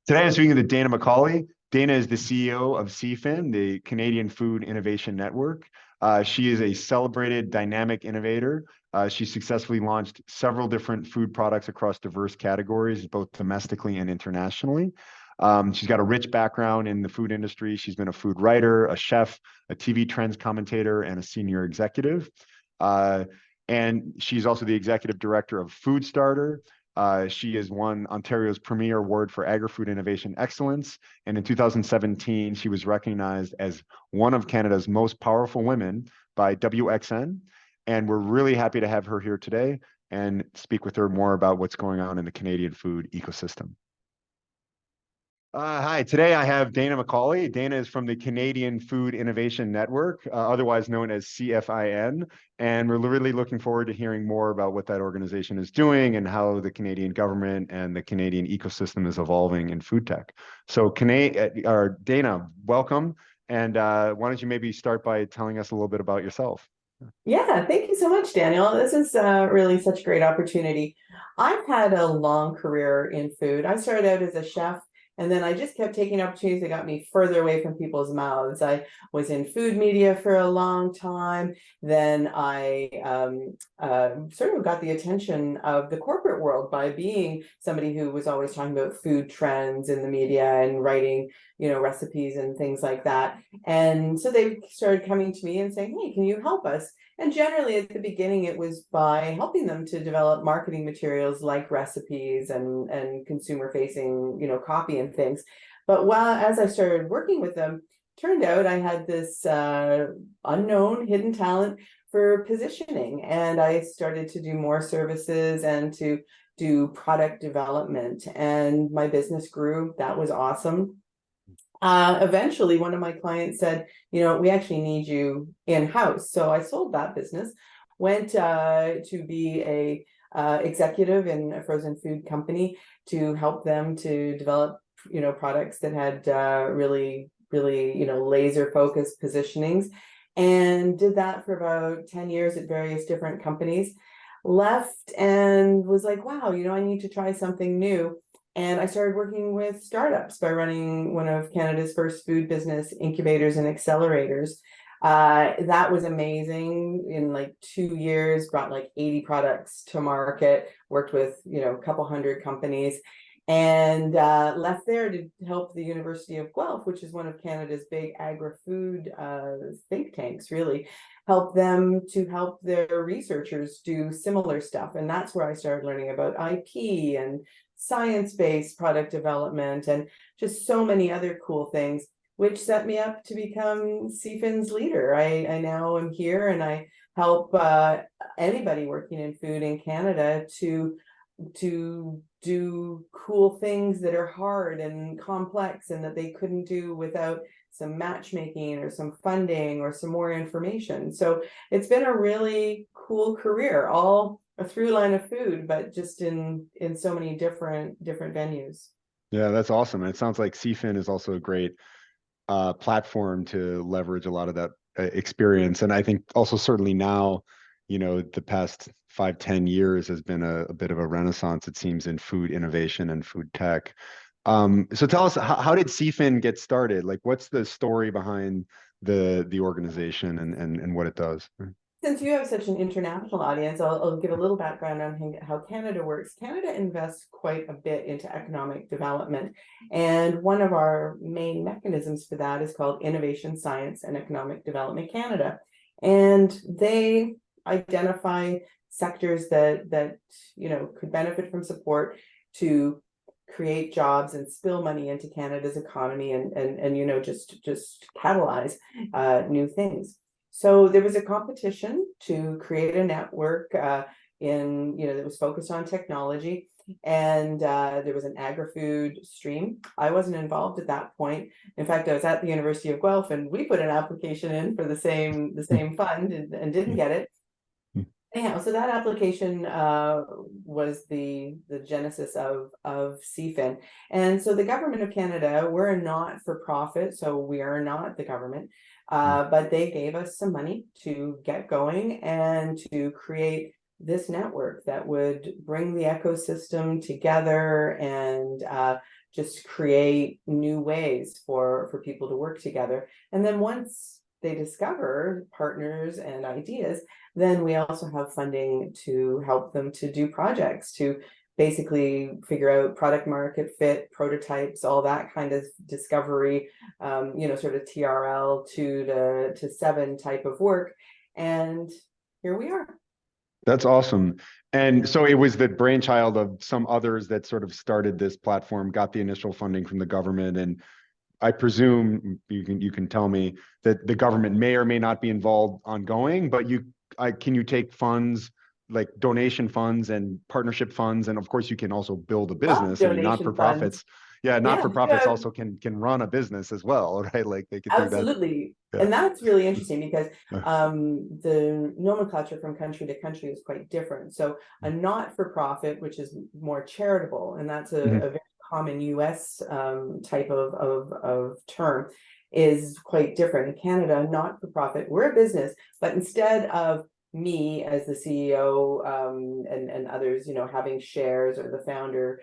Today I'm speaking to Dana McCauley. Dana is the CEO of CFIN, the Canadian Food Innovation Network. She is a celebrated dynamic innovator. She successfully launched several different food products across diverse categories, both domestically and internationally. She's got a rich background in the food industry. She's been a food writer, a chef, a TV trends commentator, and a senior executive. And she's also the executive director of Food Starter. She has won Ontario's premier award for Agri-Food Innovation Excellence. And in 2017, she was recognized as one of Canada's most powerful women by WXN. And we're really happy to have her here today and speak with her more about what's going on in the Canadian food ecosystem. Hi, today I have Dana McCauley. Dana is from the Canadian Food Innovation Network, otherwise known as CFIN, and we're really looking forward to hearing more about what that organization is doing and how the Canadian government and the Canadian ecosystem is evolving in food tech. So Dana, welcome, and why don't you maybe start by telling us a little bit about yourself? Yeah, thank you so much, Daniel. This is really such a great opportunity. I've had a long career in food. I started out as a chef, and then I just kept taking opportunities that got me further away from people's mouths. I was in food media for a long time. Then I sort of got the attention of the corporate world by being somebody who was always talking about food trends in the media and writing, recipes and things like that. And so they started coming to me and saying, hey, can you help us? And generally at the beginning, it was by helping them to develop marketing materials like recipes and consumer facing, copy and things. But as I started working with them, turned out I had this unknown hidden talent for positioning. And I started to do more services and to do product development. And my business grew. That was awesome. Eventually, one of my clients said, we actually need you in-house. So I sold that business, went to be a executive in a frozen food company to help them to develop, products that had really, laser focused positionings, and did that for about 10 years at various different companies. Left and was like, wow, I need to try something new. And I started working with startups by running one of Canada's first food business incubators and accelerators. That was amazing. In like 2 years, brought like 80 products to market, worked with, a couple hundred companies, and left there to help the University of Guelph, which is one of Canada's big agri-food think tanks, really help them to help their researchers do similar stuff. And that's where I started learning about IP and science-based product development and just so many other cool things, which set me up to become CFIN's leader. I now am here and I help anybody working in food in Canada to do cool things that are hard and complex and that they couldn't do without some matchmaking or some funding or some more information. So it's been a really cool career, all a through line of food, but just in so many different venues. Yeah, that's awesome. And it sounds like CFIN is also a great platform to leverage a lot of that experience. And I think also certainly now, the past 5-10 years has been a bit of a renaissance, it seems, in food innovation and food tech. So tell us, how did CFIN get started? Like, what's the story behind the organization and what it does? Since you have such an international audience, I'll give a little background on how Canada works. Canada invests quite a bit into economic development, and one of our main mechanisms for that is called Innovation, Science and Economic Development Canada. And they identify sectors that could benefit from support to create jobs and spill money into Canada's economy and just catalyze new things. So there was a competition to create a network that was focused on technology, and there was an agri-food stream. I wasn't involved at that point. In fact, I was at the University of Guelph, and we put an application in for the same fund and didn't get it. Anyhow, so that application was the genesis of CFIN. And so the government of Canada, we're a not-for-profit, so we are not the government, but they gave us some money to get going and to create this network that would bring the ecosystem together and just create new ways for people to work together. And then once they discover partners and ideas, then we also have funding to help them to do projects, to basically figure out product market fit, prototypes, all that kind of discovery, sort of TRL 2 to 7 type of work. And here we are. That's awesome. And so it was the brainchild of some others that sort of started this platform, got the initial funding from the government. And I presume you can tell me that the government may or may not be involved ongoing, but can you take funds like donation funds and partnership funds, and of course you can also build a business. I mean, not-for-profits. Yeah, not-for-profits also can run a business as well, right? Like they could do that. Absolutely. Yeah. And that's really interesting because the nomenclature from country to country is quite different. So a not-for-profit, which is more charitable, and that's a very common US type of term, is quite different. In Canada, not-for-profit, we're a business, but instead of me as the CEO and others, having shares, or the founder,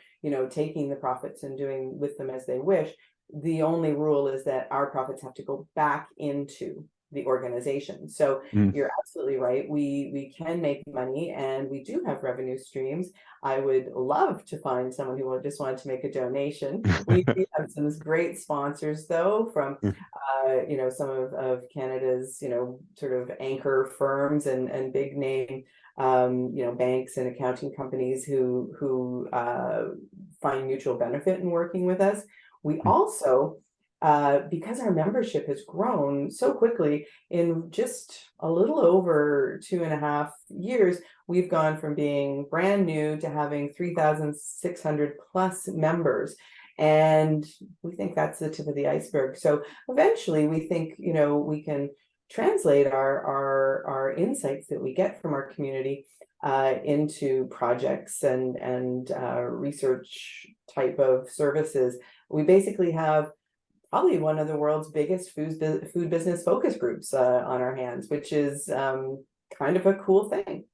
taking the profits and doing with them as they wish, the only rule is that our profits have to go back into the organization. So you're absolutely right. We can make money, and we do have revenue streams. I would love to find someone who just wanted to make a donation. We have some great sponsors, though, from some of Canada's sort of anchor firms and big name banks and accounting companies who find mutual benefit in working with us. We also, because our membership has grown so quickly, in just a little over 2.5 years, we've gone from being brand new to having 3,600 plus members. And we think that's the tip of the iceberg. So eventually we think, we can translate our insights that we get from our community into projects and research type of services. We basically have probably one of the world's biggest food business focus groups on our hands, which is kind of a cool thing.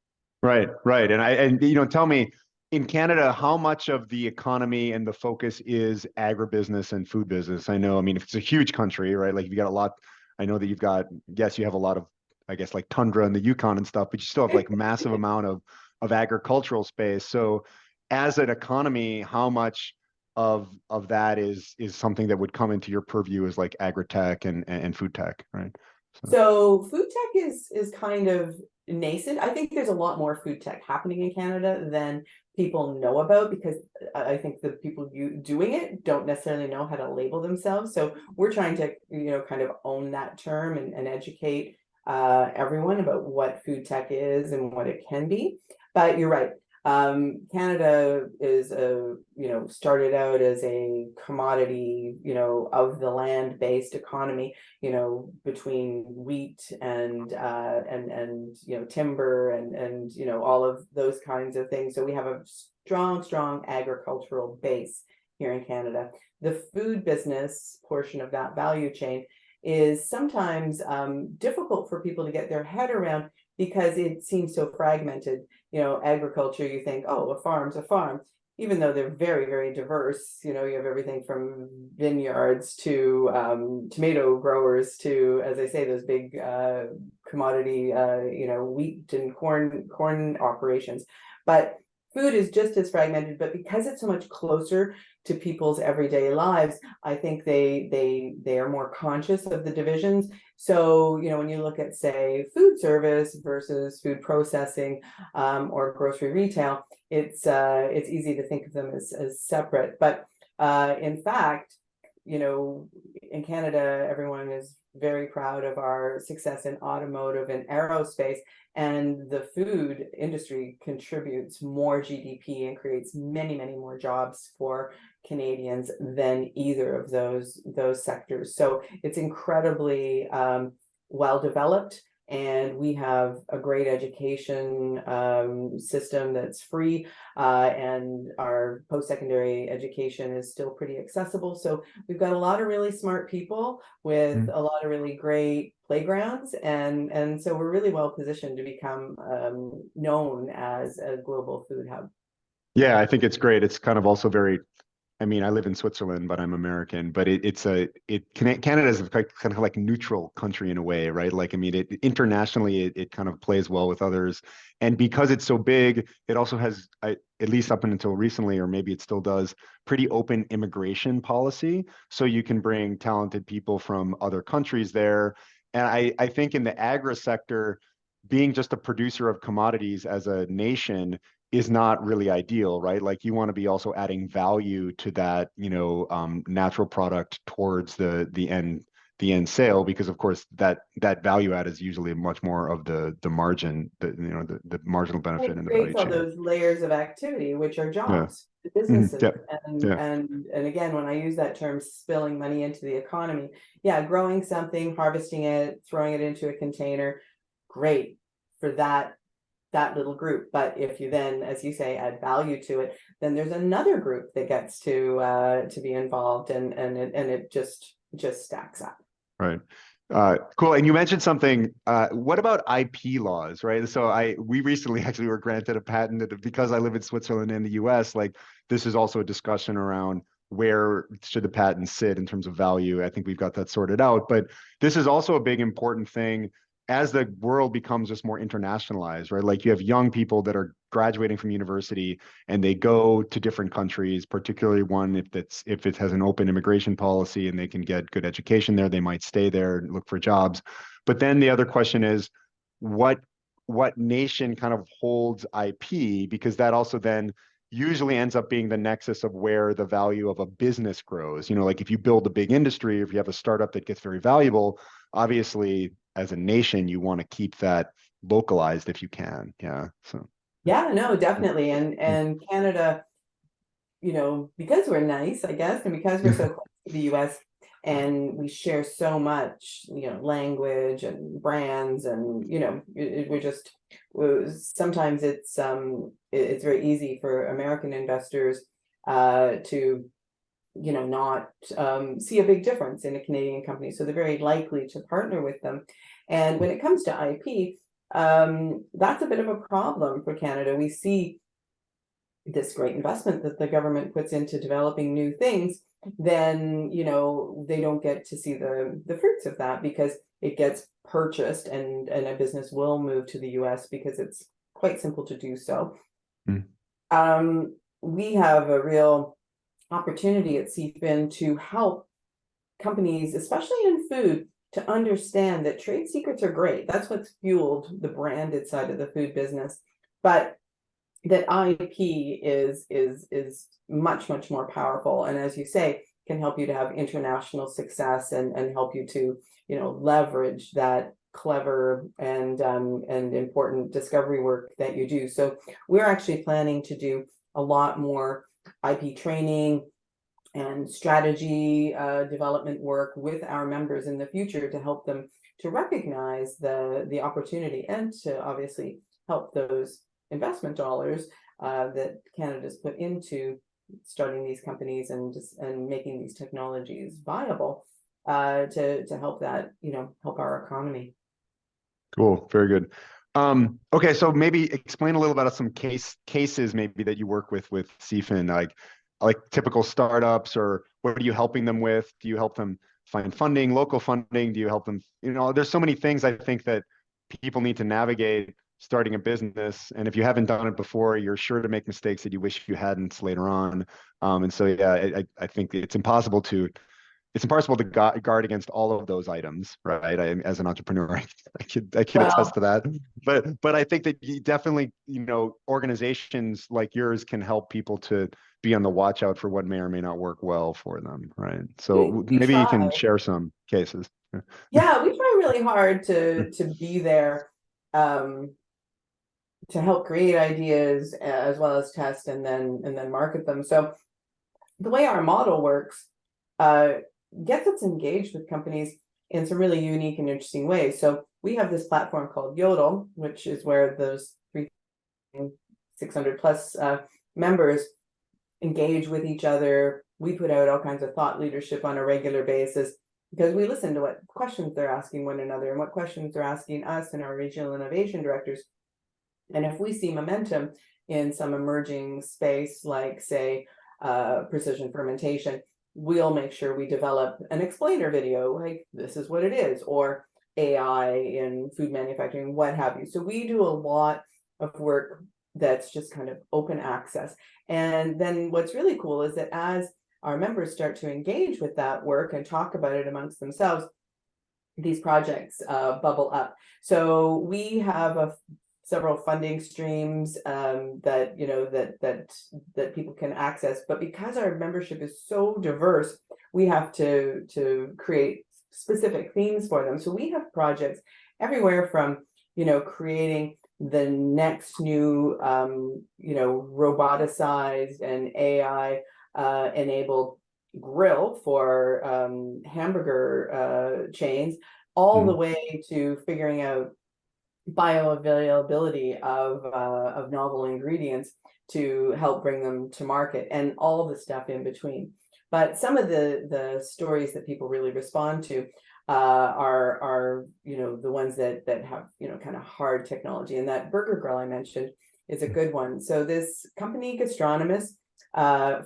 Right. And tell me, in Canada, how much of the economy and the focus is agribusiness and food business? I know, it's a huge country, right? Like you got a lot. I know that you have a lot of, I guess, like tundra and the Yukon and stuff, but you still have like massive amount of agricultural space. So as an economy, how much of that is something that would come into your purview as like agri-tech and food tech, right? So food tech is kind of nascent. I think there's a lot more food tech happening in Canada than people know about, because I think the people doing it don't necessarily know how to label themselves. So we're trying to kind of own that term and educate everyone about what food tech is and what it can be. But you're right. Canada is started out as a commodity, of the land based economy, between wheat and timber and all of those kinds of things. So we have a strong agricultural base here in Canada. The food business portion of that value chain is sometimes difficult for people to get their head around, because it seems so fragmented. Agriculture, you think, oh, a farm's a farm, even though they're very, very diverse. You have everything from vineyards to tomato growers to, as I say, those big commodity, wheat and corn operations. But food is just as fragmented, but because it's so much closer to people's everyday lives, I think they are more conscious of the divisions. So, when you look at, say, food service versus food processing or grocery retail, it's easy to think of them as separate. But in fact, in Canada, everyone is very proud of our success in automotive and aerospace, and the food industry contributes more GDP and creates many more jobs for Canadians than either of those sectors. So it's incredibly well developed, and we have a great education system that's free, and our post-secondary education is still pretty accessible. So we've got a lot of really smart people with a lot of really great playgrounds, and so we're really well positioned to become known as a global food hub. Yeah, I think it's great. It's kind of also very, I mean, I live in Switzerland, but I'm American. But Canada is kind of like neutral country in a way, right? Like, I mean, internationally, it kind of plays well with others, and because it's so big, it also has, at least up until recently, or maybe it still does, pretty open immigration policy. So you can bring talented people from other countries there. And I think in the agri sector, being just a producer of commodities as a nation is not really ideal, right? Like you want to be also adding value to that, natural product towards the end sale, because of course that value add is usually much more of the margin, the marginal benefit It in the value creates all chain. those layers of activity, which are Yeah. jobs, the Mhm. businesses, Yeah. and Yeah. and again, when I use that term, spilling money into the economy, yeah, growing something, harvesting it, throwing it into a container, great for that little group. But if you then, as you say, add value to it, then there's another group that gets to be involved, and it just stacks up. Right. Cool. And you mentioned something. What about IP laws, right? So we recently actually were granted a patent that, because I live in Switzerland and the US, like this is also a discussion around where should the patent sit in terms of value. I think we've got that sorted out, but this is also a big important thing as the world becomes just more internationalized, right? Like you have young people that are graduating from university and they go to different countries, particularly one if it has an open immigration policy and they can get good education there, they might stay there and look for jobs. But then the other question is, what what nation kind of holds IP? Because that also then usually ends up being the nexus of where the value of a business grows. Like if you build a big industry, if you have a startup that gets very valuable, obviously as a nation, you want to keep that localized if you can. Yeah. So. Yeah, no, definitely. And Canada, because we're nice, I guess, and because we're so close to the US and we share so much, language and brands, and sometimes it's very easy for American investors to not see a big difference in a Canadian company, so they're very likely to partner with them. And when it comes to IP, that's a bit of a problem for Canada. We see this great investment that the government puts into developing new things, then they don't get to see the fruits of that, because it gets purchased, and a business will move to the US because it's quite simple to do so. We have a real opportunity at CFIN to help companies, especially in food, to understand that trade secrets are great. That's what's fueled the branded side of the food business. But that IP is much, much more powerful. And as you say, can help you to have international success, and help you to, leverage that clever and important discovery work that you do. So we're actually planning to do a lot more IP training and strategy development work with our members in the future, to help them to recognize the opportunity, and to obviously help those investment dollars that Canada's put into starting these companies and making these technologies viable, to help that, help our economy. Cool. Very good. Okay, so maybe explain a little about some cases maybe that you work with CFIN, like typical startups, or what are you helping them with? Do you help them find funding, local funding? Do you help them, there's so many things I think that people need to navigate starting a business. And if you haven't done it before, you're sure to make mistakes that you wish you hadn't later on. And so, yeah, I think it's impossible to guard against all of those items, right? As an entrepreneur, I could attest Well, to that. But I think that you definitely, organizations like yours can help people to be on the watch out for what may or may not work well for them, right? So we maybe you try. can share some cases. Yeah, we try really hard to be there, to help create ideas, as well as test and then market them. So the way our model works gets us engaged with companies in some really unique and interesting ways. So we have this platform called Yodel, which is where those 3,600 plus members engage with each other. We put out all kinds of thought leadership on a regular basis, because we listen to what questions they're asking one another and what questions they're asking us and our regional innovation directors. And if we see momentum in some emerging space, like say precision fermentation, we'll make sure we develop an explainer video, like this is what it is, or AI in food manufacturing, what have you. So we do a lot of work that's just kind of open access. And then what's really cool is that as our members start to engage with that work and talk about it amongst themselves, these projects bubble up. So we have several funding streams that that people can access. But because our membership is so diverse, we have to create specific themes for them. So we have projects everywhere from creating the next new roboticized and AI enabled grill for hamburger chains, all the way to figuring out bioavailability of novel ingredients to help bring them to market, and all the stuff in between. But some of the stories that people really respond to are the ones that have kind of hard technology, and that burger grill I mentioned is a good one. So this company, Gastronomus,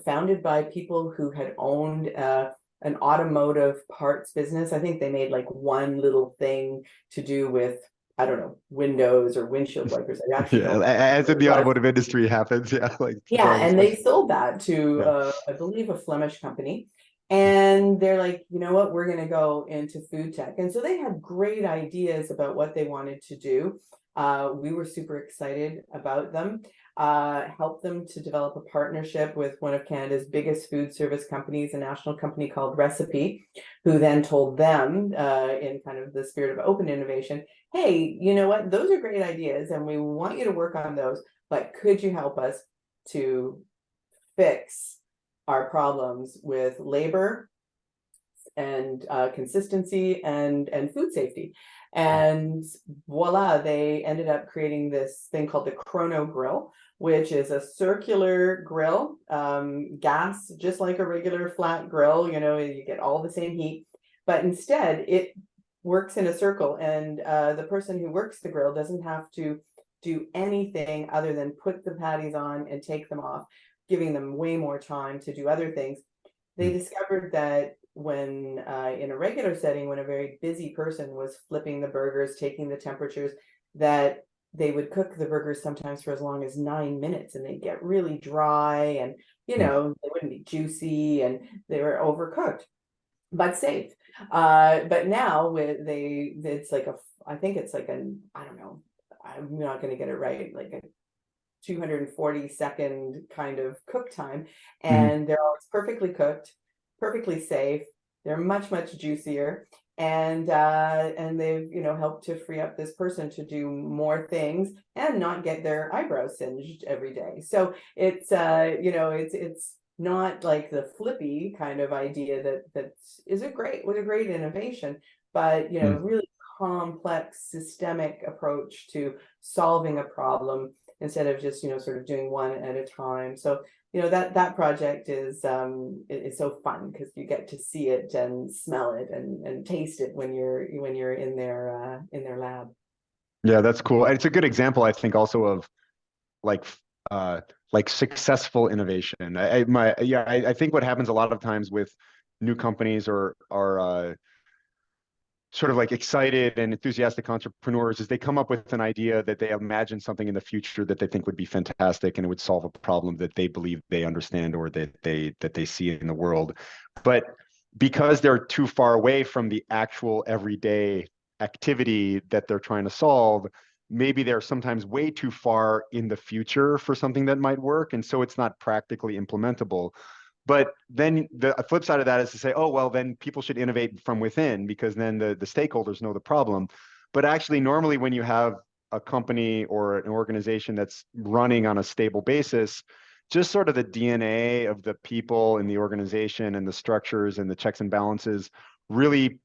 founded by people who had owned an automotive parts business. I think they made like one little thing to do with, I don't know, windows or windshield wipers. I actually don't know as in the what it was. automotive industry happens. Yeah, like Yeah, and they sold that to, yeah. I believe, a Flemish company. And they're like, you know what, we're going to go into food tech. And so they had great ideas about what they wanted to do. We were super excited about them, helped them to develop a partnership with one of Canada's biggest food service companies, a national company called Recipe, who then told them, in kind of the spirit of open innovation, hey, you know what, those are great ideas and we want you to work on those, but could you help us to fix our problems with labor and consistency and food safety? And voila, they ended up creating this thing called the Chrono Grill, which is a circular grill, gas, just like a regular flat grill. You get all the same heat, but instead it works in a circle, and the person who works the grill doesn't have to do anything other than put the patties on and take them off, giving them way more time to do other things. They discovered that when in a regular setting, when a very busy person was flipping the burgers, taking the temperatures, that they would cook the burgers sometimes for as long as 9 minutes, and they'd get really dry, and they wouldn't be juicy, and they were overcooked, but safe. But now it's like I think it's like I don't know, I'm not going to get it right, like a 240-second kind of cook time, and they're always perfectly cooked, perfectly safe. They're much juicier, and they've helped to free up this person to do more things and not get their eyebrows singed every day. So it's it's not like the flippy kind of idea that was a great innovation, but really complex systemic approach to solving a problem instead of just sort of doing one at a time. So that project is so fun because you get to see it and smell it and taste it when you're in their lab. Yeah, that's cool. And it's a good example, I think, also of like successful innovation. I think what happens a lot of times with new companies or are sort of like excited and enthusiastic entrepreneurs is they come up with an idea that they imagine something in the future that they think would be fantastic and it would solve a problem that they believe they understand or that they see in the world. But because they're too far away from the actual everyday activity that they're trying to solve, maybe they're sometimes way too far in the future for something that might work. And so it's not practically implementable. But then the flip side of that is to say, oh, well, then people should innovate from within because then the stakeholders know the problem. But actually, normally when you have a company or an organization that's running on a stable basis, just sort of the DNA of the people in the organization and the structures and the checks and balances really,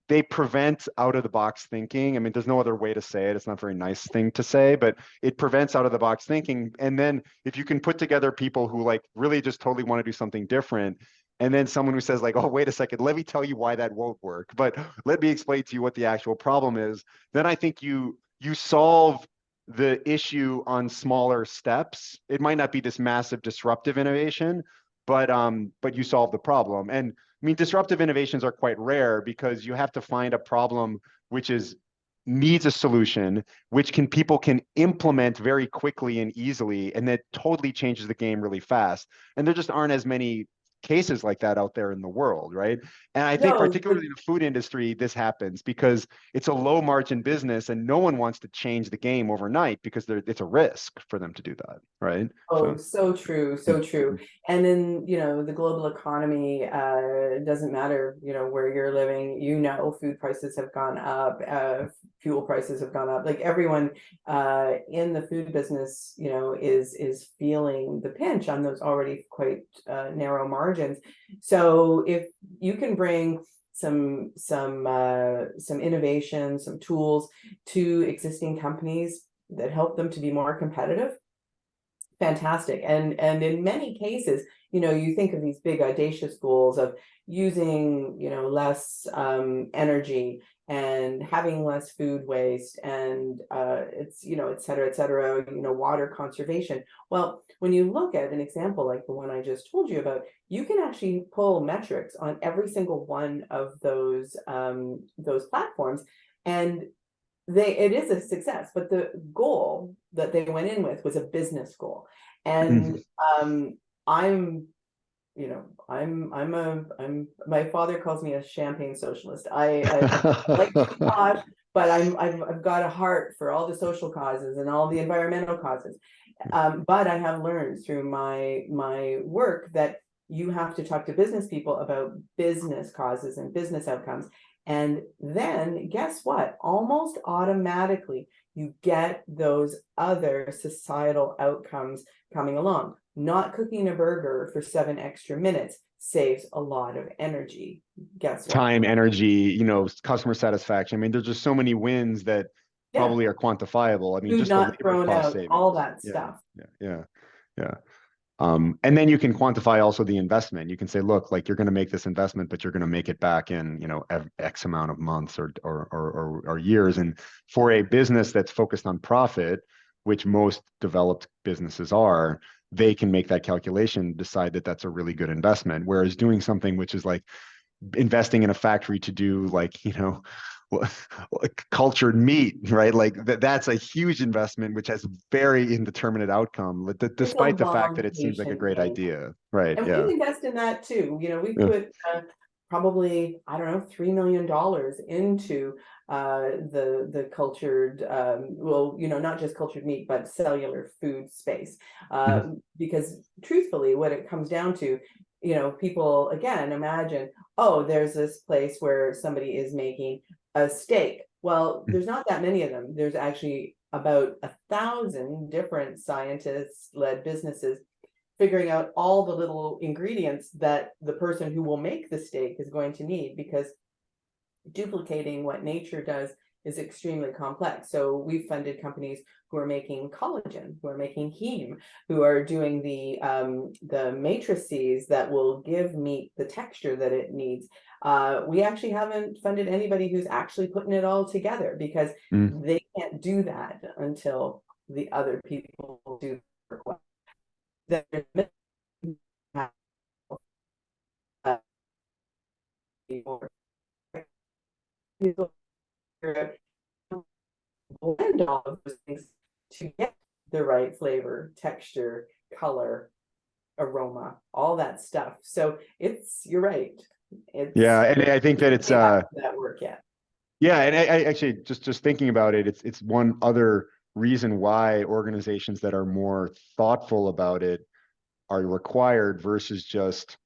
they prevent out of the box thinking. I mean, there's no other way to say it. It's not a very nice thing to say, but it prevents out of the box thinking. And then if you can put together people who like really just totally want to do something different, and then someone who says like, oh, wait a second, let me tell you why that won't work, but let me explain to you what the actual problem is, then I think you solve the issue on smaller steps. It might not be this massive disruptive innovation, but you solve the problem. And I mean, disruptive innovations are quite rare because you have to find a problem which is needs a solution, which people can implement very quickly and easily, and that totally changes the game really fast. And there just aren't as many cases like that out there in the world, right? And I think No, particularly in the food industry, this happens because it's a low margin business and no one wants to change the game overnight because it's a risk for them to do that, right? oh, So so true, so true. And in, the global economy, it doesn't matter, where you're living, food prices have gone up, fuel prices have gone up. Like everyone in the food business, is feeling the pinch on those already quite narrow margins. So if you can bring some innovation, some tools to existing companies that help them to be more competitive, fantastic. And in many cases, you think of these big audacious goals of using, less energy and having less food waste, and it's, et cetera, water conservation. Well, when you look at an example like the one I just told you about, you can actually pull metrics on every single one of those platforms, and it is a success, but the goal that they went in with was a business goal. And I'm my father calls me a champagne socialist. I like to be posh, but I've got a heart for all the social causes and all the environmental causes. But I have learned through my work that you have to talk to business people about business causes and business outcomes. And then guess what? Almost automatically, you get those other societal outcomes coming along. Not cooking a burger for 7 extra minutes saves a lot of energy. Guess what? time, energy, customer satisfaction. I mean, there's just so many wins that Yeah. probably are quantifiable. I mean, Food just the not labor thrown cost out, savings. all that Yeah, stuff. yeah. And then you can quantify also the investment. You can say, look, like you're going to make this investment, but you're going to make it back in, X amount of months or years. And for a business that's focused on profit, which most developed businesses are, they can make that calculation, decide that that's a really good investment. Whereas doing something which is like investing in a factory to do like, cultured meat, right? Like that's a huge investment, which has very indeterminate outcome, despite the fact that it seems like a great idea, right? And Yeah. we invest in that too. We Yeah. put probably, I don't know, $3 million into the cultured, not just cultured meat, but cellular food space. Because truthfully, what it comes down to, people again imagine, oh, there's this place where somebody is making a steak. Well, there's not that many of them. There's actually about 1,000 different scientist-led businesses figuring out all the little ingredients that the person who will make the steak is going to need, because duplicating what nature does is extremely complex. So we've funded companies who are making collagen, who are making heme, who are doing the matrices that will give meat the texture that it needs. We actually haven't funded anybody who's actually putting it all together, because they can't do that until the other people do the work. People blend all of those things to get the right flavor, texture, color, aroma, all that stuff. So you're right. Yeah, and I think that it's that work yet. Yeah, and I actually just thinking about it, it's one other reason why organizations that are more thoughtful about it are required versus just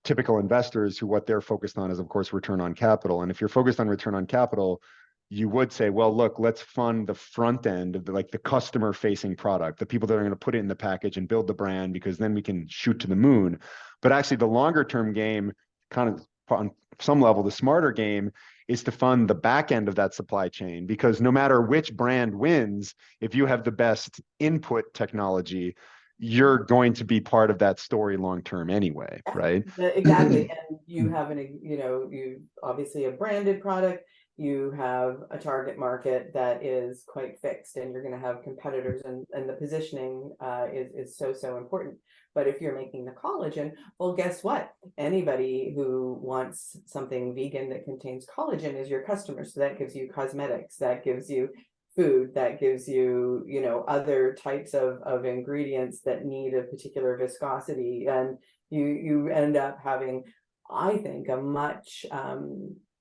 typical investors who what they're focused on is, of course, return on capital. And if you're focused on return on capital, you would say, well, look, let's fund the front end of the customer facing product, the people that are going to put it in the package and build the brand, because then we can shoot to the moon. But actually, the longer term game, kind of on some level, the smarter game is to fund the back end of that supply chain, because no matter which brand wins, if you have the best input technology, you're going to be part of that story long term anyway, right? Exactly. And you have you obviously a branded product, you have a target market that is quite fixed, and you're going to have competitors, and the positioning is so important. But if you're making the collagen, well, guess what? Anybody who wants something vegan that contains collagen is your customer. So that gives you cosmetics, that gives you food, that gives you, you know, other types of ingredients that need a particular viscosity, and you end up having, I think, a much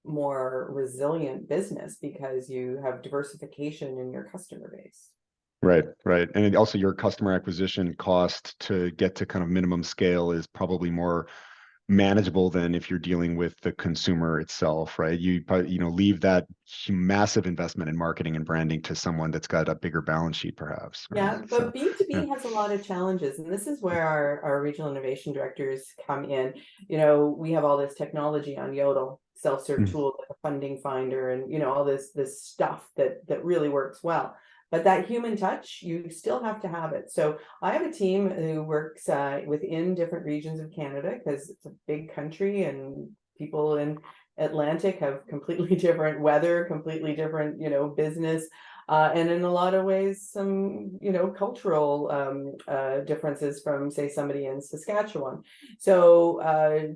more resilient business because you have diversification in your customer base. Right, right. And also your customer acquisition cost to get to kind of minimum scale is probably more manageable than if you're dealing with the consumer itself, right? You probably, you know, leave that massive investment in marketing and branding to someone that's got a bigger balance sheet, perhaps, right? Yeah, So, but yeah. B2B has a lot of challenges, and this is where our regional innovation directors come in. You know, we have all this technology on Yodel, self-serve Mm. tool, like a funding finder, and you know, all this stuff that really works well. But that human touch, you still have to have it. So I have a team who works within different regions of Canada, because it's a big country, and people in Atlantic have completely different weather, completely different, you know, business. And in a lot of ways, some, you know, cultural differences from, say, somebody in Saskatchewan. So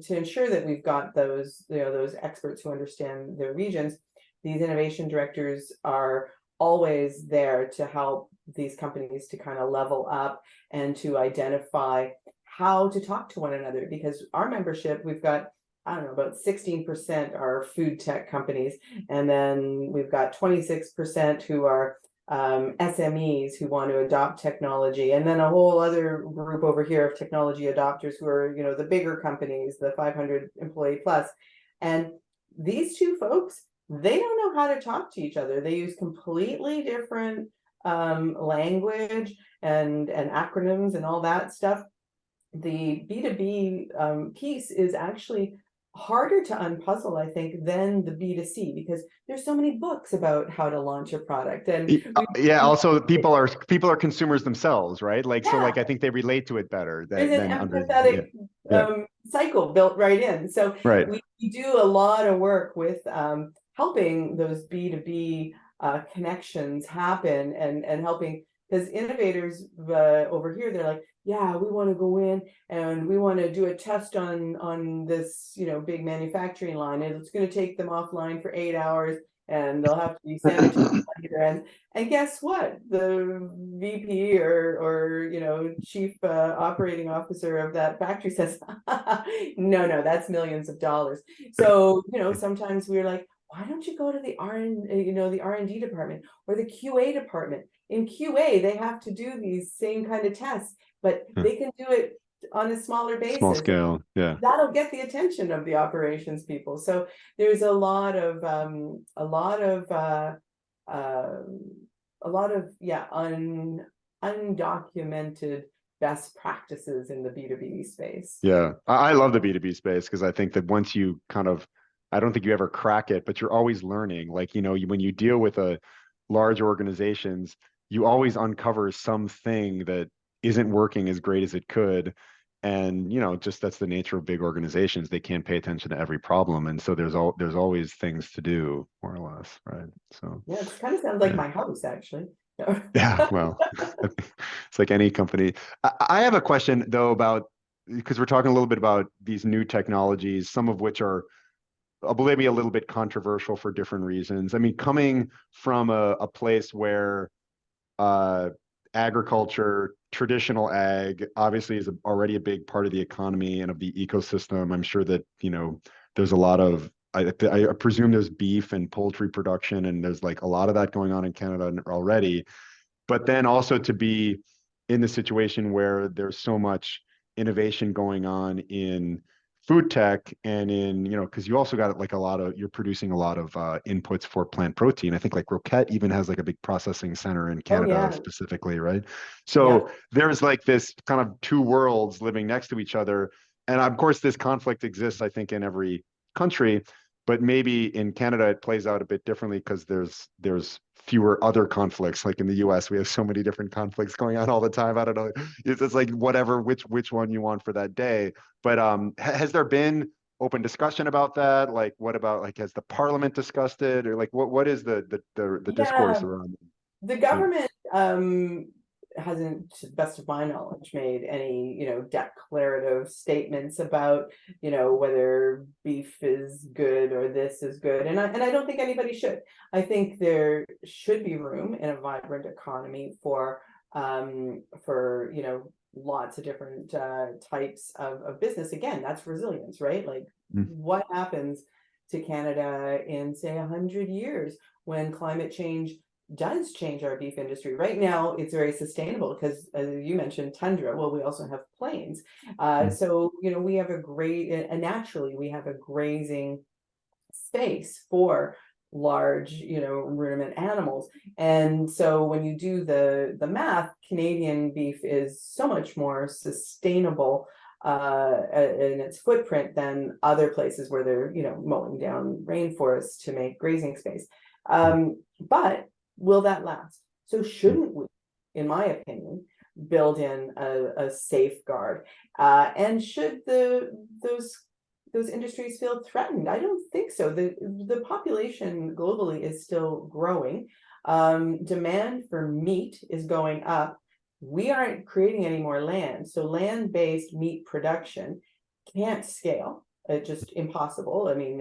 to ensure that we've got those, you know, those experts who understand their regions, these innovation directors are always there to help these companies to kind of level up and to identify how to talk to one another. Because our membership, we've got, I don't know, about 16% are food tech companies, and then we've got 26% who are SMEs who want to adopt technology, and then a whole other group over here of technology adopters who are, you know, the bigger companies, the 500 employee plus. And these two folks, they don't know how to talk to each other. They use completely different language and acronyms and all that stuff. The B2B piece is actually harder to unpuzzle, I think, than the B2C, because there's so many books about how to launch a product. And Yeah, also people are consumers themselves, right? Like, so yeah, like I think they relate to it better there's an than under, yeah. empathetic Yeah, cycle built right in. So right. we do a lot of work with helping those B2B connections happen, and helping, because innovators over here, they're like, yeah, we want to go in and we want to do a test on this, you know, big manufacturing line, and it's going to take them offline for 8 hours, and they'll have to be sandwiches later. And guess what? The VP or you know, chief operating officer of that factory says, no, that's millions of dollars. So, you know, sometimes we're like, why don't you go to the the R&D department or the QA department? In QA, they have to do these same kind of tests, but they can do it on a smaller Small basis. scale, yeah. That'll get the attention of the operations people. So there's a lot of yeah, undocumented best practices in the B2B space. Yeah, I love the B2B space because I think that once you kind of, I don't think you ever crack it, but you're always learning. Like, you know, when you deal with a large organizations, you always uncover something that isn't working as great as it could. And, you know, just that's the nature of big organizations. They can't pay attention to every problem. And so there's always things to do, more or less, right? So, Yeah, it kind of sounds like yeah. my house, actually. Yeah, well, it's like any company. I have a question though about, because we're talking a little bit about these new technologies, some of which are maybe a little bit controversial for different reasons. I mean, coming from a place where uh, agriculture, traditional ag, obviously is already a big part of the economy and of the ecosystem. I'm sure that, you know, there's a lot of, I presume there's beef and poultry production, and there's like a lot of that going on in Canada already. But then also to be in the situation where there's so much innovation going on in food tech and in, you know, because you also got like a lot of, you're producing a lot of inputs for plant protein. I think like Roquette even has like a big processing center in Oh Canada yeah, specifically, right? yeah. So there's like this kind of two worlds living next to each other. And of course, this conflict exists, I think, in every country, but maybe in Canada it plays out a bit differently because there's fewer other conflicts. Like in the US, we have so many different conflicts going on all the time. I don't know. It's just like whatever, which one you want for that day. But has there been open discussion about that? Like, what about, like, has the parliament discussed it, or like what is the discourse Yeah, around it? the Yeah. government hasn't, to the best of my knowledge, made any, declarative statements about, whether beef is good or this is good. And I don't think anybody should. I think there should be room in a vibrant economy for lots of different types of business. Again, that's resilience, right? Like, Mm. what happens to Canada in, say, 100 years when climate change does change our beef industry? Right now, it's very sustainable because, as you mentioned, tundra. Well, we also have plains. Mm. So, we have naturally, we have a grazing space for large, ruminant animals. And so when you do the math, Canadian beef is so much more sustainable in its footprint than other places where they're, mowing down rainforests to make grazing space. But will that last? So Mm. shouldn't we, in my opinion, build in a safeguard? And should those industries feel threatened? I don't think so. The population globally is still growing. Demand for meat is going up. We aren't creating any more land, so land-based meat production can't scale. Just impossible. I mean,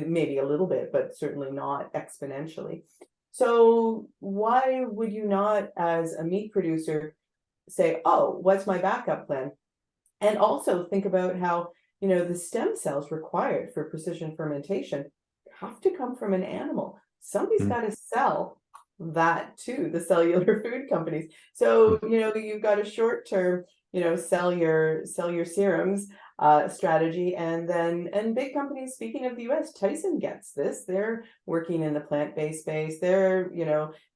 maybe a little bit, but certainly not exponentially. So why would you not, as a meat producer, say, oh, what's my backup plan? And also think about how, the stem cells required for precision fermentation have to come from an animal. Somebody's Mm. got to sell that to the cellular food companies. So, Mm. you've got a short term, sell your serums strategy. And big companies, speaking of the US, Tyson gets this. They're working in the plant-based space. They're,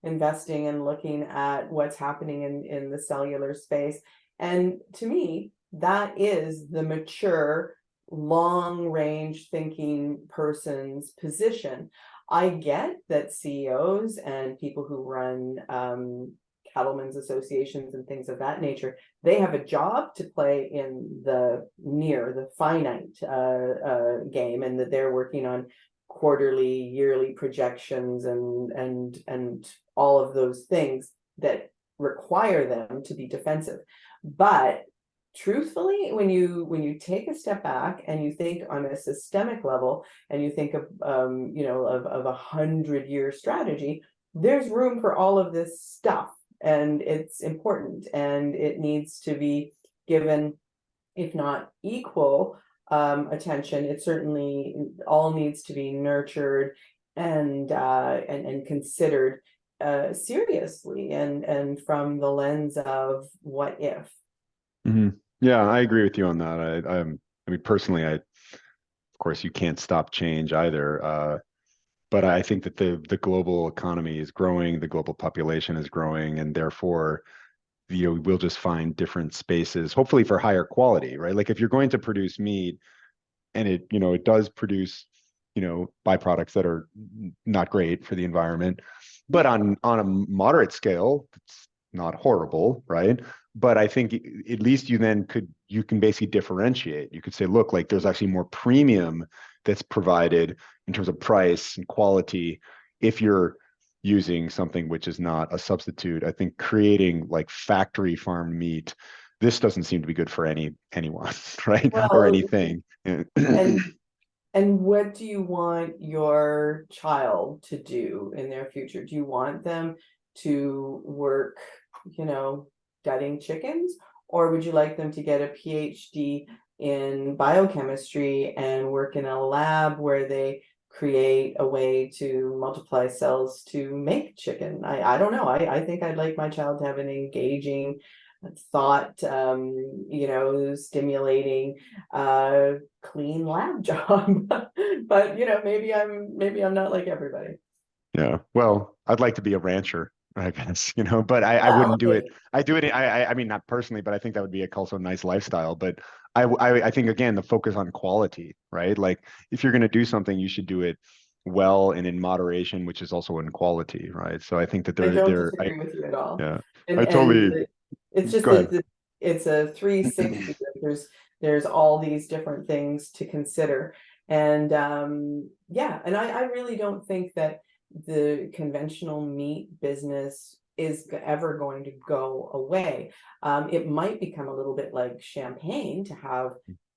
investing and looking at what's happening in the cellular space. And to me, that is the mature, long range thinking person's position. I get that CEOs and people who run cattlemen's associations and things of that nature, they have a job to play in the finite game, and that they're working on quarterly, yearly projections and all of those things that require them to be defensive. But truthfully, when you take a step back and you think on a systemic level, and you think of of 100-year strategy, there's room for all of this stuff, and it's important, and it needs to be given, if not equal attention. It certainly all needs to be nurtured and considered seriously, and from the lens of what if. Hmm. Yeah, I agree with you on that. I mean, personally, of course, you can't stop change either. But I think that the global economy is growing, the global population is growing, and therefore, we'll just find different spaces, hopefully for higher quality, right? Like if you're going to produce meat and it does produce, byproducts that are not great for the environment, but on a moderate scale, it's not horrible, right? But I think at least you can basically differentiate. You could say, look, like there's actually more premium that's provided in terms of price and quality if you're using something which is not a substitute. I think creating like factory farmed meat, this doesn't seem to be good for anyone, right? Or Well, anything. and and what do you want your child to do in their future? Do you want them to work, you know, gutting chickens? Or would you like them to get a PhD in biochemistry and work in a lab where they create a way to multiply cells to make chicken? I don't know. I think I'd like my child to have an engaging thought, stimulating, clean lab job. But maybe I'm not like everybody. Yeah. Well, I'd like to be a rancher, I guess, but I Well, wouldn't do it. I do it. I mean, not personally, but I think that would be also a nice lifestyle. But I think again, the focus on quality, right? Like if you're going to do something, you should do it well and in moderation, which is also in quality, right? So I think that I don't disagree with you at all. yeah, And I totally, it's just go ahead. that it's a 360. There's there's all these different things to consider. And yeah, and I really don't think that the conventional meat business is ever going to go away. It might become a little bit like champagne to have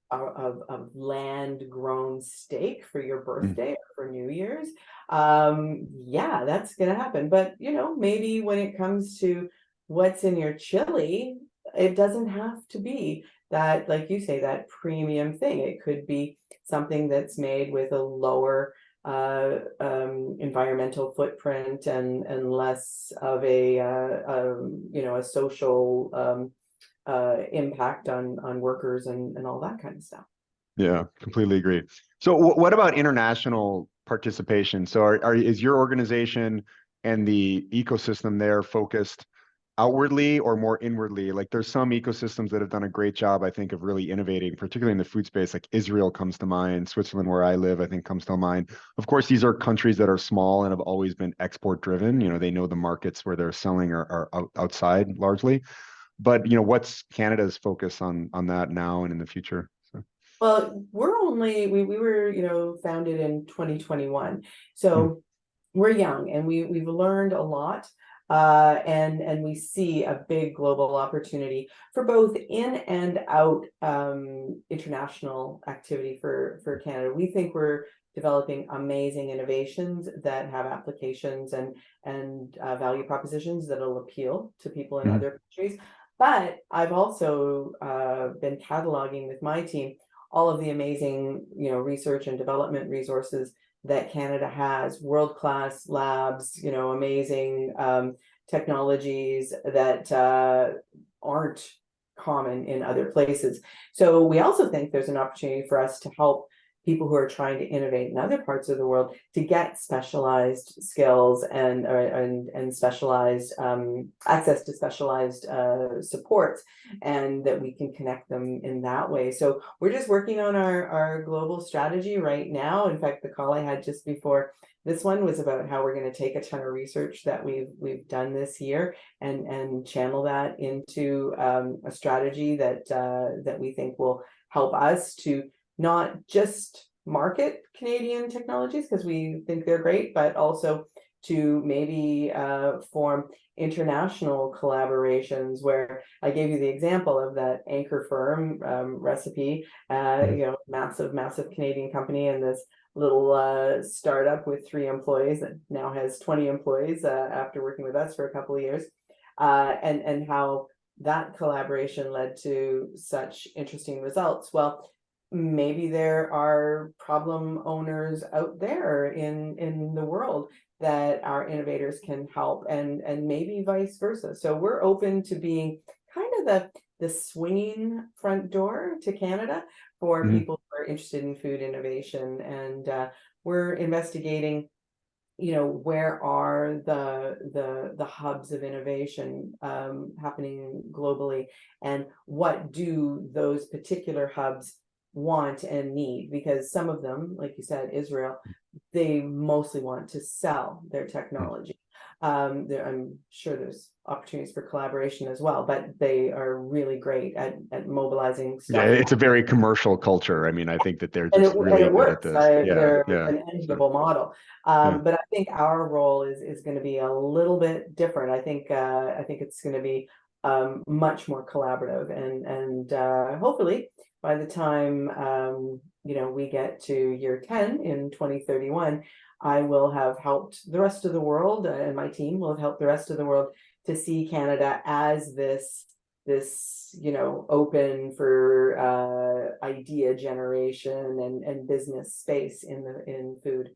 a land grown steak for your birthday or for New Year's. Yeah, that's gonna happen. But maybe when it comes to what's in your chili, it doesn't have to be that, like you say, that premium thing. It could be something that's made with a lower environmental footprint and less of a social impact on workers and all that kind of stuff. Yeah, completely agree. So what about international participation? So is your organization and the ecosystem there focused outwardly or more inwardly? Like there's some ecosystems that have done a great job, I think, of really innovating, particularly in the food space. Like Israel comes to mind, Switzerland, where I live, I think comes to mind. Of course, these are countries that are small and have always been export driven. They know the markets where they're selling are outside largely. But what's Canada's focus on that now and in the future? So. Well, we were founded in 2021, Mm, so we're young and we've learned a lot, and we see a big global opportunity for both in and out international activity for Canada. We think we're developing amazing innovations that have applications and value propositions that'll appeal to people in mm, other countries. But I've also been cataloging with my team all of the amazing, research and development resources that Canada has, world-class labs, amazing technologies that aren't common in other places. So we also think there's an opportunity for us to help people who are trying to innovate in other parts of the world to get specialized skills and specialized access to specialized supports, and that we can connect them in that way. So we're just working on our global strategy right now. In fact, the call I had just before this one was about how we're going to take a ton of research that we've done this year and channel that into a strategy that we think will help us to not just market Canadian technologies because we think they're great, but also to maybe form international collaborations, where I gave you the example of that Anchor Firm recipe, massive Canadian company, and this little startup with 3 employees that now has 20 employees after working with us for a couple of years, and how that collaboration led to such interesting results. Well, maybe there are problem owners out there in the world that our innovators can help, and maybe vice versa. So we're open to being kind of the swinging front door to Canada for mm. people who are interested in food innovation, and we're investigating where are the hubs of innovation happening globally, and what do those particular hubs want and need, because some of them, like you said, Israel, they mostly want to sell their technology. I'm sure there's opportunities for collaboration as well, but they are really great at mobilizing Yeah, stuff. it's a very commercial culture. I mean, I think that they're And just really it good at works. this. Yeah, They're yeah. an So, enviable model. yeah. But I think our role is going to be a little bit different. I think it's going to be much more collaborative, and hopefully by the time we get to year 10 in 2031, I will have helped the rest of the world, and my team will have helped the rest of the world to see Canada as this open for idea generation and business space in food.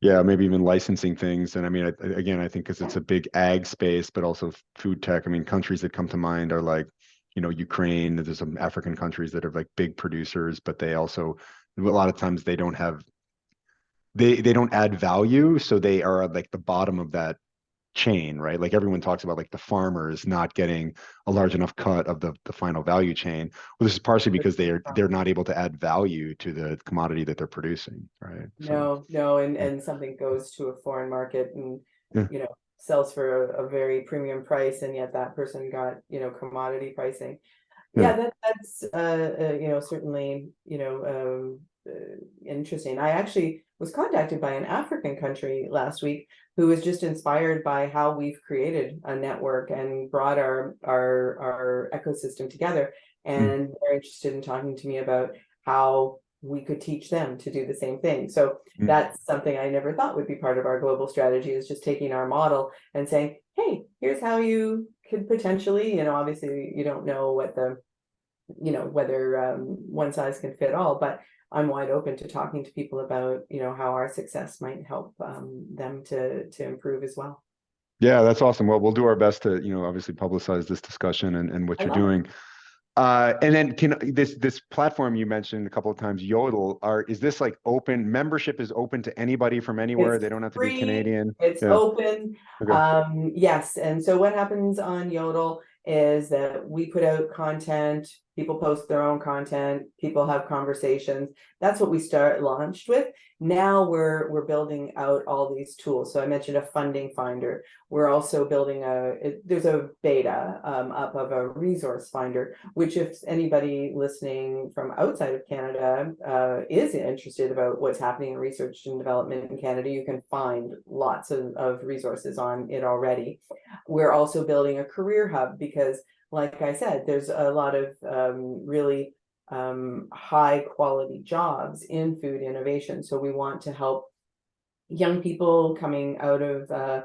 Yeah, maybe even licensing things. And I mean, again, I think because it's a big ag space, but also food tech. I mean, countries that come to mind are like, Ukraine. There's some African countries that are like big producers, but they also, a lot of times they don't add value. So they are at like the bottom of that chain, right? Like everyone talks about like the farmers not getting a large enough cut of the final value chain. Well, this is partially because they're not able to add value to the commodity that they're producing, right? So No, yeah, and something goes to a foreign market and yeah, sells for a very premium price, and yet that person got commodity pricing. Yeah, that's certainly interesting. I actually was contacted by an African country last week who was just inspired by how we've created a network and brought our ecosystem together, Mm, and they're interested in talking to me about how we could teach them to do the same thing. So mm. that's something I never thought would be part of our global strategy, is just taking our model and saying, hey, here's how you could potentially, obviously you don't know what the whether one size can fit all, but I'm wide open to talking to people about how our success might help them to improve as well. Yeah, that's awesome. Well, we'll do our best to, obviously publicize this discussion and what I you're love it. doing. And then can this platform you mentioned a couple of times, Yodel, is this like open membership is open to anybody from anywhere? It's They don't have to be free, Canadian. it's Yeah. open. Okay. Yes. And so what happens on Yodel is that we put out content, people post their own content, people have conversations. That's what we launched with. Now we're building out all these tools. So I mentioned a funding finder. We're also building there's a beta up of a resource finder, which if anybody listening from outside of Canada is interested about what's happening in research and development in Canada, you can find lots of resources on it already. We're also building a career hub because, like I said, there's a lot of really high quality jobs in food innovation. So we want to help young people coming out of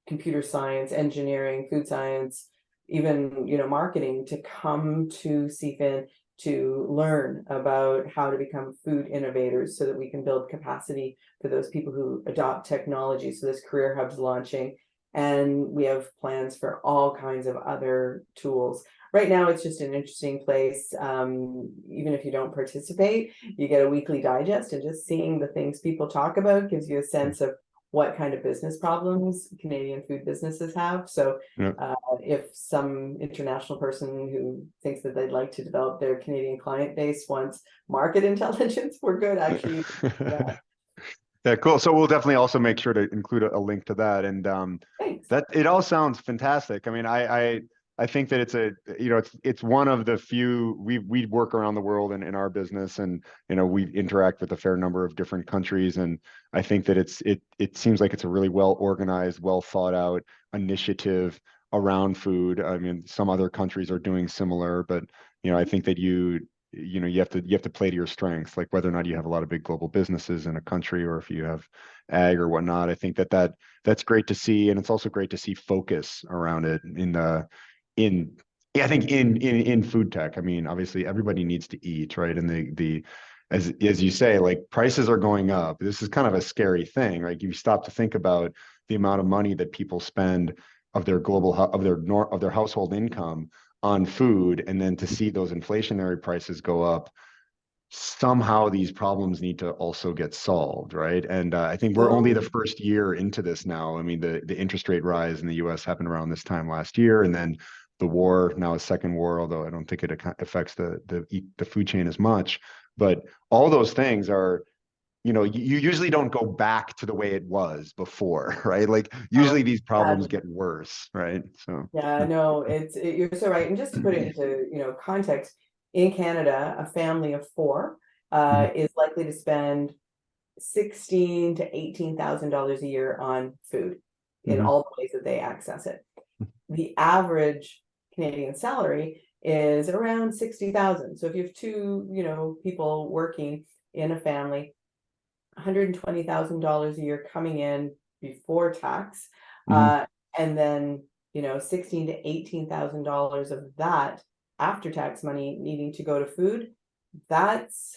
computer science, engineering, food science, even marketing, to come to CFIN to learn about how to become food innovators so that we can build capacity for those people who adopt technology. So this career hub's launching, and we have plans for all kinds of other tools. Right now, it's just an interesting place. Even if you don't participate, you get a weekly digest, and just seeing the things people talk about gives you a sense of what kind of business problems Canadian food businesses have. So Yeah. if some international person who thinks that they'd like to develop their Canadian client base wants market intelligence, we're good actually. Yeah, Yeah, cool. So we'll definitely also make sure to include a link to that. And thanks. that it all sounds fantastic. I mean, I think that it's one of the few we work around the world in our business, and we interact with a fair number of different countries. And I think that it seems like it's a really well organized, well thought out initiative around food. I mean, some other countries are doing similar, but I think that you have to play to your strengths, like whether or not you have a lot of big global businesses in a country, or if you have ag or whatnot. I think that's great to see, and it's also great to see focus around it in yeah, I think in food tech. I mean, obviously everybody needs to eat, right? And the as you say, like prices are going up. This is kind of a scary thing, right? You stop to think about the amount of money that people spend of their of their household income on food, and then to see those inflationary prices go up. Somehow these problems need to also get solved, right? And I think we're only the So first year into this now. I mean, the interest rate rise in the U.S. happened around this time last year, and then the war, now a second war, although I don't think it affects the food chain as much. But all those things are, you usually don't go back to the way it was before, right? Like usually these problems sadly, get worse, right? So yeah, no, you're so right. And just to put it into context, in Canada, a family of four Mhm, is likely to spend 16 to $18,000 a year on food in mhm, all the ways that they access it. The average Canadian salary is around 60,000. So if you have two, people working in a family, $120,000 a year coming in before tax, mhm, and then 16 to $18,000 of that after tax money needing to go to food. That's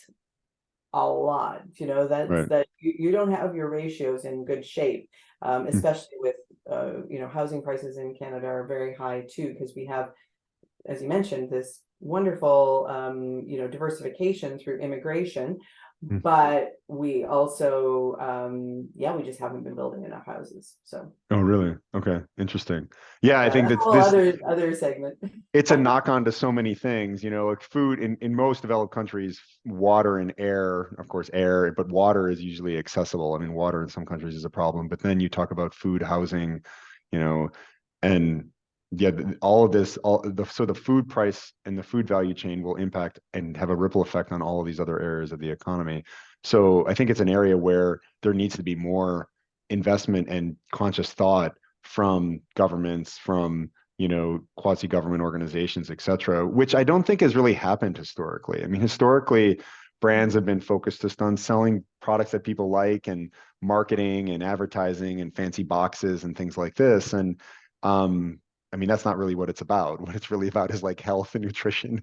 a lot. That's right. that you don't have your ratios in good shape, Mm, especially with housing prices in Canada are very high too, because we have, as you mentioned, this wonderful diversification through immigration, mm. but we also yeah, we just haven't been building enough houses. So Oh, really? Okay, interesting. Yeah, I yeah, think that's a that's whole this. other segment. It's a knock on to so many things, like food in most developed countries, water and air, of course, air, but water is usually accessible. I mean, water in some countries is a problem, but then you talk about food, housing, you know, and yeah, all of this, so the food price and the food value chain will impact and have a ripple effect on all of these other areas of the economy. So I think it's an area where there needs to be more investment and conscious thought from governments, from quasi-government organizations, et cetera, which I don't think has really happened historically. I mean, historically, brands have been focused just on selling products that people like and marketing and advertising and fancy boxes and things like this. And I mean, that's not really what it's about. What it's really about is like health and nutrition,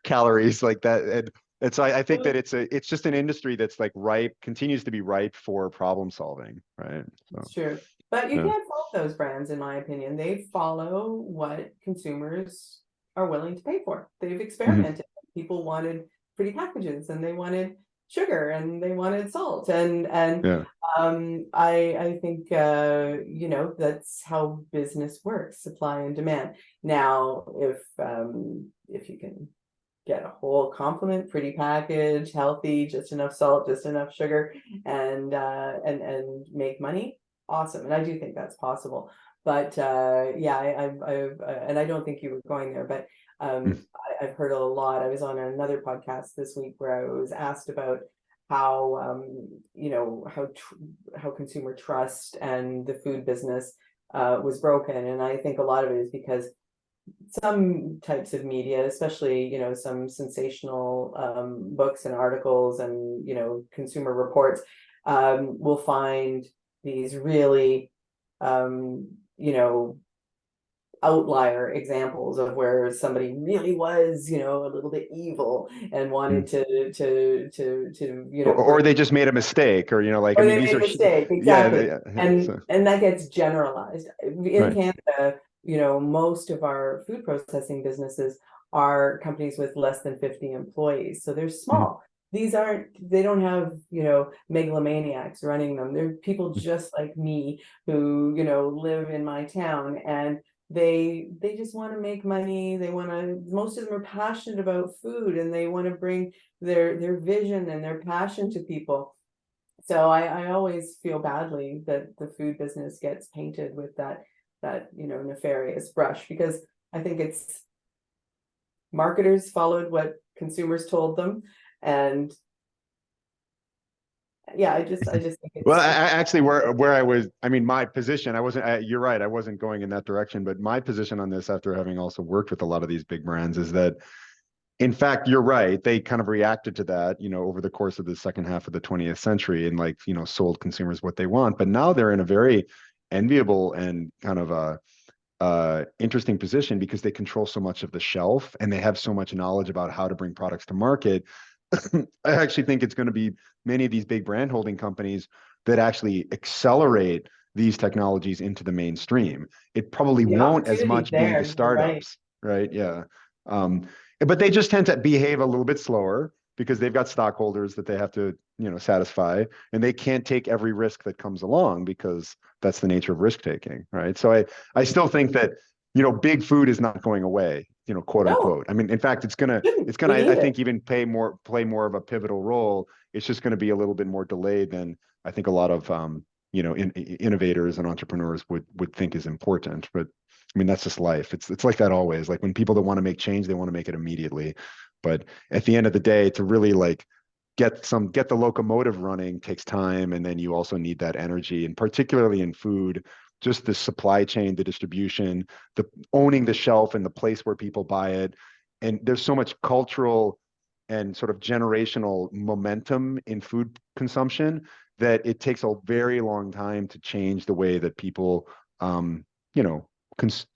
calories like that. And so I think that it's just an industry that's like ripe, continues to be ripe for problem solving, right? So, It's true. But you yeah. can't fault those brands, in my opinion. They follow what consumers are willing to pay for. They've Mhm. experimented. People wanted pretty packages and they wanted sugar and they wanted salt. And Yeah. I think that's how business works, supply and demand. Now, if you can get a whole complement, pretty package, healthy, just enough salt, just enough sugar, and make money, awesome. And I do think that's possible. But yeah, I've and I don't think you were going there, but Mm. I've heard a lot. I was on another podcast this week where I was asked about how how consumer trust and the food business was broken, and I think a lot of it is because some types of media, especially some sensational books and articles and consumer reports, will find these really um, you know outlier examples of where somebody really was a little bit evil and wanted Mm. to Or bring, they just made a mistake, or like, I or mean, they these made are, a mistake, yeah, exactly. yeah. and So, and that gets generalized in right. Canada. Most of our food processing businesses are companies with less than 50 employees, so they're Mhm. small. They don't have megalomaniacs running them. They're people just like me who live in my town, and they just want to make money. They want to, most of them are passionate about food, and they want to bring their vision and their passion to people. So I always feel badly that the food business gets painted with that nefarious brush, because I think it's marketers followed what consumers told them. And yeah, I just think Well, it's actually, where I was, I mean, my position, I wasn't. You're right, I wasn't going in that direction. But my position on this, after having also worked with a lot of these big brands, is that, in fact, you're right. They kind of reacted to that, over the course of the second half of the 20th century, and like, sold consumers what they want. But now they're in a very enviable and kind of a interesting position, because they control so much of the shelf and they have so much knowledge about how to bring products to market. I actually think it's going to be many of these big brand holding companies that actually accelerate these technologies into the mainstream. It probably the won't as opportunities much be the there. You're right. startups, right? Yeah. Um, but they just tend to behave a little bit slower because they've got stockholders that they have to, satisfy, and they can't take every risk that comes along, because that's the nature of risk taking, right? So I still think that, big food is not going away, quote No, unquote. I mean, in fact, shouldn't. it's gonna, We need I it. think, even play more of a pivotal role. It's just going to be a little bit more delayed than I think a lot of innovators and entrepreneurs would think is important. But I mean, that's just life. It's like that always. Like, when people that want to make change, they want to make it immediately. But at the end of the day, to really like get the locomotive running takes time, and then you also need that energy, and particularly in food, just the supply chain, the distribution, the owning the shelf and the place where people buy it. And there's so much cultural and sort of generational momentum in food consumption that it takes a very long time to change the way that people you know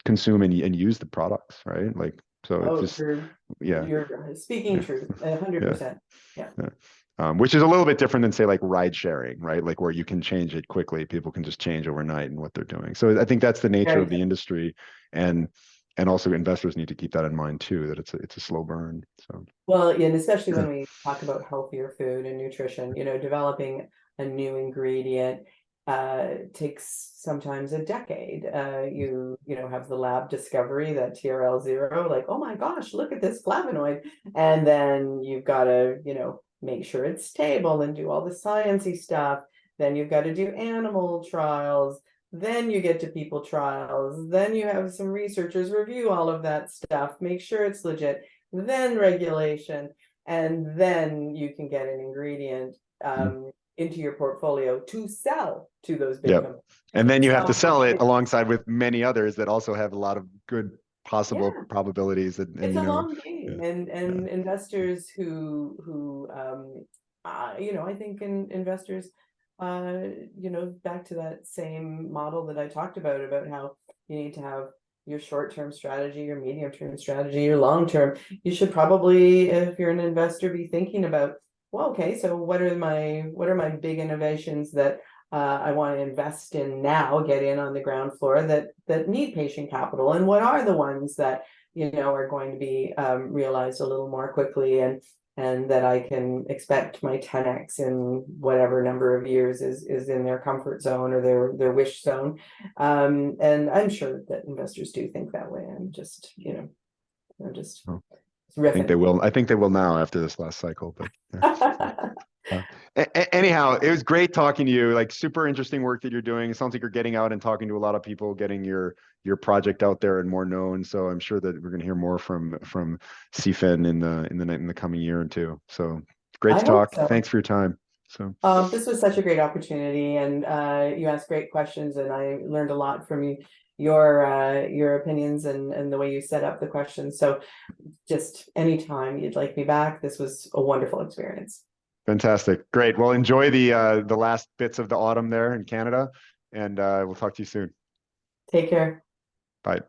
consume and use the products, right? Like, so it's Oh, just, you're yeah, you're speaking yeah, truth, a hundred yeah. percent. Yeah. Yeah. Which is a little bit different than, say, like ride sharing, right? Like, where you can change it quickly. People can just change overnight in what they're doing. So I think that's the nature Very of the good. industry, and also investors need to keep that in mind too, that it's a slow burn. So Well, yeah, and especially when we talk about healthier food and nutrition, developing a new ingredient takes sometimes a decade. You have the lab discovery, that TRL zero, like, oh my gosh, look at this flavonoid. And then you've got to, make sure it's stable and do all the sciencey stuff. Then you've got to do animal trials. then you get to people trials, then you have some researchers review all of that stuff, make sure it's legit, then regulation, and then you can get an ingredient into your portfolio to sell to those big Yep. companies. And then you have to So sell it alongside with many others that also have a lot of good possible yeah, probabilities that, and it's you a know, long yeah, game, and yeah. investors who I think investors back to that same model that I talked about how you need to have your short-term strategy, your medium-term strategy, your long-term. You should probably, if you're an investor, be thinking about, well, okay, so what are my big innovations that I want to invest in now, get in on the ground floor that need patient capital, and what are the ones that are going to be realized a little more quickly, and that I can expect my 10x in whatever number of years is in their comfort zone or their wish zone. And I'm sure that investors do think that way. I'm just Well, I think they riffing. will. I think they will now after this last cycle, but anyhow, it was great talking to you. Like super interesting work that you're doing. It sounds like you're getting out and talking to a lot of people, getting your project out there and more known. So I'm sure that we're going to hear more from CFIN in the coming year or two. So great I to hope talk. so. Thanks for your time. So This was such a great opportunity, and you asked great questions, and I learned a lot from you, your opinions, and the way you set up the questions. So just anytime you'd like me back, this was a wonderful experience. fantastic. Great. Well, enjoy the last bits of the autumn there in Canada, and we'll talk to you soon. Take care. Bye.